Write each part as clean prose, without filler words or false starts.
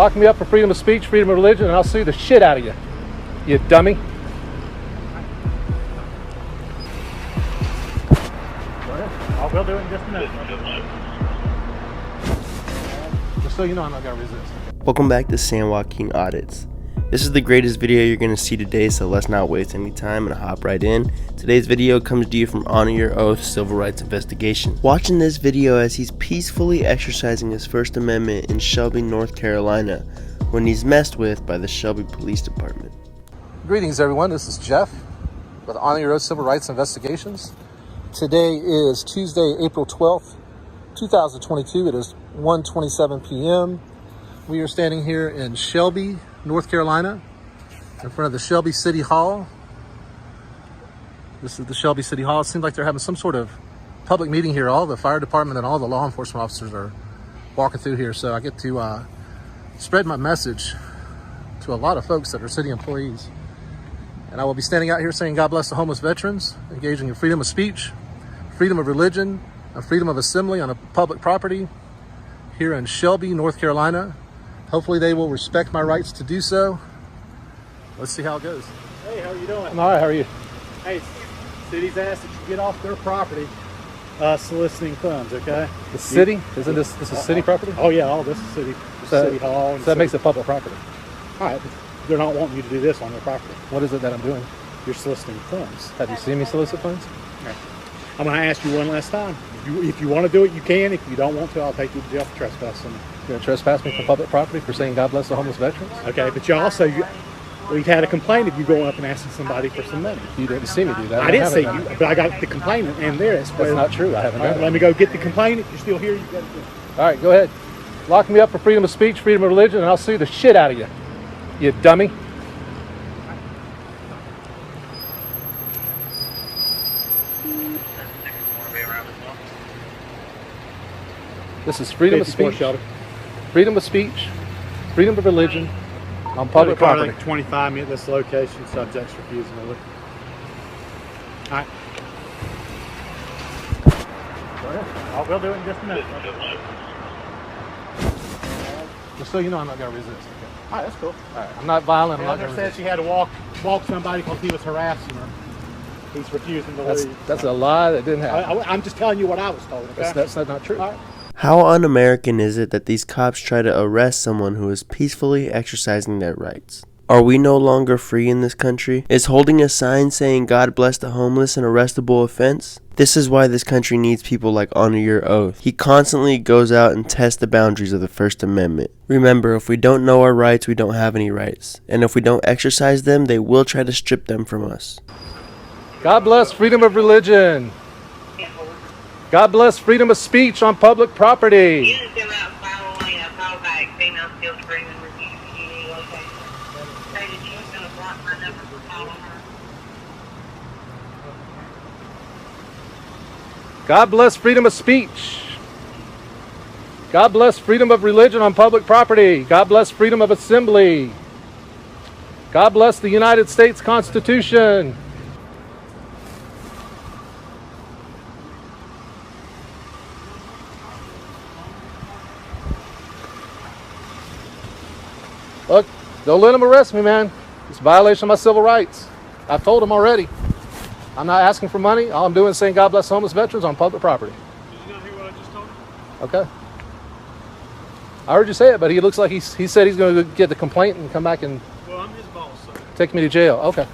Lock me up for freedom of speech, freedom of religion, and I'll sue the shit out of you, you dummy. I will do it in just a minute. Just so you know, I'm not gonna resist. Welcome back to San Joaquin Audits. This is the greatest video you're going to see today, so let's not waste any time and hop right in. Today's video comes to you from Honor Your Oath Civil Rights Investigation. Watching this video as he's peacefully exercising his First Amendment in Shelby, North Carolina, when he's messed with by the Shelby Police Department. Greetings, everyone. This is Jeff with Honor Your Oath Civil Rights Investigations. Today is Tuesday, April 12th, 2022. It is 1:27 p.m. We are standing here in Shelby, North Carolina, in front of the Shelby City Hall. This is the Shelby City Hall. It seems like they're having some sort of public meeting here. All the fire department and all the law enforcement officers are walking through here. So I get to spread my message to a lot of folks that are city employees. And I will be standing out here saying, God bless the homeless veterans, engaging in freedom of speech, freedom of religion, and freedom of assembly on a public property here in Shelby, North Carolina. Hopefully they will respect my rights to do so. Let's see how it goes. Hey, how are you doing? I'm all right, how are you? Hey, city's asked that you get off their property soliciting funds, okay? The city? Isn't this is city property? Oh yeah, all this is city hall. So that makes it public property. All right, but they're not wanting you to do this on their property. What is it that I'm doing? You're soliciting funds. Have you seen me solicit funds? Okay. I'm going to ask you one last time. If you want to do it, you can. If you don't want to, I'll take you to jail for trespassing. You're gonna trespass me from public property for saying God bless the homeless veterans? Okay, but we've had a complaint of you going up and asking somebody for some money. You didn't see me do that. I didn't see you, but I got the complainant and there. That's not true. I haven't done it. Let me go get the complainant. If you're still here, you got to do it. All right, go ahead. Lock me up for freedom of speech, freedom of religion, and I'll sue the shit out of you, you dummy. This is freedom of speech, freedom of speech, freedom of religion on public property. 25 at this location, subjects refusing to look. All right. I will do it in just a minute. Just so you know, I'm not going to resist. All right, that's cool. All right, I'm not violent. I'm not Heather going to said resist. she had to walk somebody because he was harassing her. He's refusing to leave. That's a lie. That didn't happen. I'm just telling you what I was told. Okay? That's not true. All right. How un-American is it that these cops try to arrest someone who is peacefully exercising their rights? Are we no longer free in this country? Is holding a sign saying God bless the homeless an arrestable offense? This is why this country needs people like Honor Your Oath. He constantly goes out and tests the boundaries of the First Amendment. Remember, if we don't know our rights, we don't have any rights. And if we don't exercise them, they will try to strip them from us. God bless freedom of religion. God bless freedom of speech on public property. God bless freedom of speech. God bless freedom of religion on public property. God bless freedom of assembly. God bless the United States Constitution. Look, don't let them arrest me, man. It's a violation of my civil rights. I've told them already. I'm not asking for money. All I'm doing is saying God bless homeless veterans on public property. Did you not hear what I just told you? Okay. I heard you say it, but he looks like he said he's going to get the complaint and come back and Well, I'm his boss, so. take me to jail. Okay.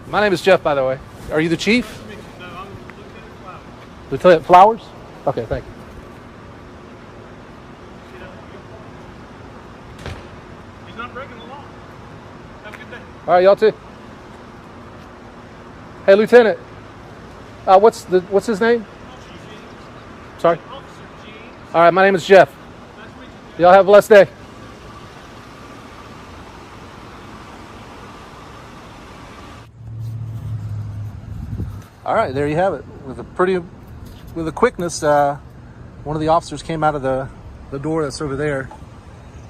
My name is Jeff, by the way. Are you the chief? No, I'm Lieutenant Flowers. Lieutenant Flowers? Okay, thank you. He's not breaking the law. Have a good day. All right, y'all too. Hey, Lieutenant. What's his name? Sorry. Officer G. All right, my name is Jeff. Nice to meet you. Y'all have a blessed day. All right, there you have it. With a quickness, one of the officers came out of the door that's over there.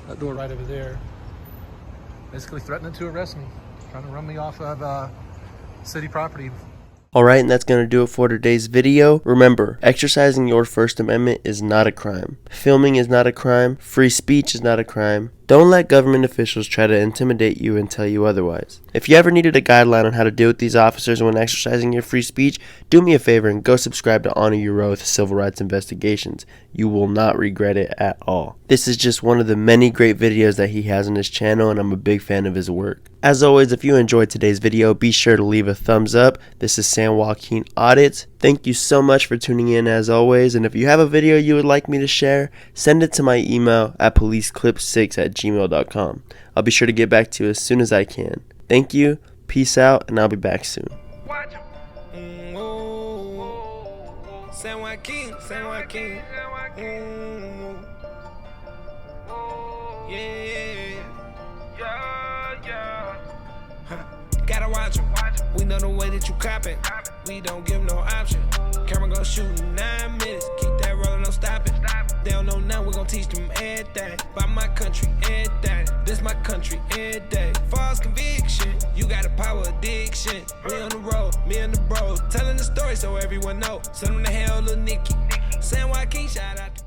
That door right over there. Basically threatening to arrest me, trying to run me off of city property Alright, and that's going to do it for today's video. Remember, exercising your First Amendment is not a crime. Filming is not a crime. Free speech is not a crime. Don't let government officials try to intimidate you and tell you otherwise. If you ever needed a guideline on how to deal with these officers when exercising your free speech, do me a favor and go subscribe to Honor Your Oath Civil Rights Investigations. You will not regret it at all. This is just one of the many great videos that he has on his channel, and I'm a big fan of his work. As always, if you enjoyed today's video, be sure to leave a thumbs up. This is San Joaquin Audit. Thank you so much for tuning in as always, and if you have a video you would like me to share, send it to my email at policeclip6@gmail.com. I'll be sure to get back to you as soon as I can. Thank you, peace out, and I'll be back soon. San Joaquin, San Joaquin. Gotta watch 'em. We know the way that you coppin'. We don't give no option. Camera gon' shoot in 9 minutes. Keep that rollin', no stopping. They don't know now, we gon' teach them everything. By my country, everything. This my country, every day. False conviction, you got a power addiction. We on the road, me and the bros, telling the story so everyone know. Send them to hell, little Nicky. San Joaquin, shout out to